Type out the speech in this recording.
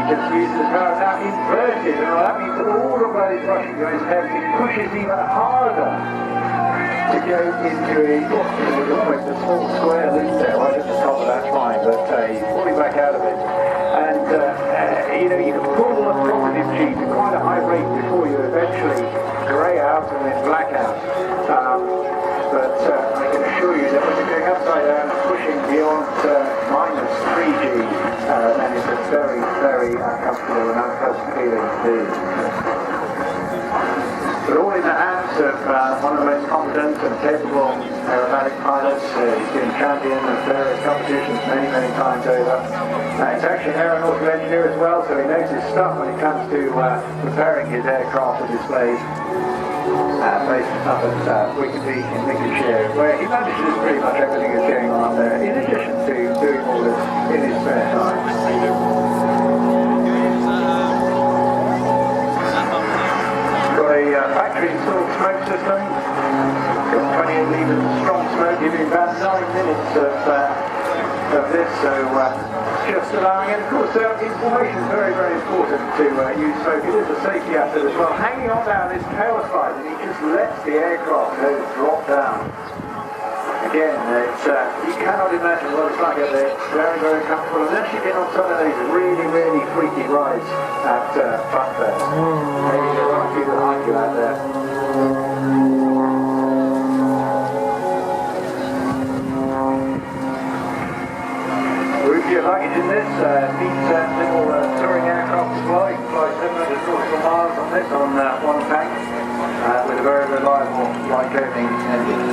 just uses the power now inverted, and that means all the blood is rushing to his head. He pushes even harder to go into almost a small square loop there, right at the top of that spine, but he's pulling back out of it. And you can pull the positive G to quite a high rate before you eventually grey out and then black out. But I can assure you that when you're going upside down and pushing beyond minus 3G, then it's a very, very uncomfortable and unpleasant feeling to do. But all in the hands of one of the most competent and capable aerobatic pilots. He's been champion of various competitions many, many times over. He's actually an aeronautical engineer as well, so he knows his stuff when it comes to preparing his aircraft for displays. Based up at Wickerby in Lincolnshire, where he manages pretty much everything that's going on up there, in addition to doing all this in his spare time. Got a factory installed smoke system, got 28 litres of strong smoke, giving about 9 minutes of this, so just allowing it. Of course, information is very, very important to use smoke. It is a safety asset as well. Hanging on down this tail side, and he just lets the aircraft drop down. Again, you cannot imagine what it's like up there. It's very, very comfortable. Unless you get on some of those really, really freaky rides at Funfest. Maybe there are people behind you out there. Your luggage in this neat little touring aircraft as well. You can fly 700 nautical miles on this on one tank with a very reliable Lycoming engine.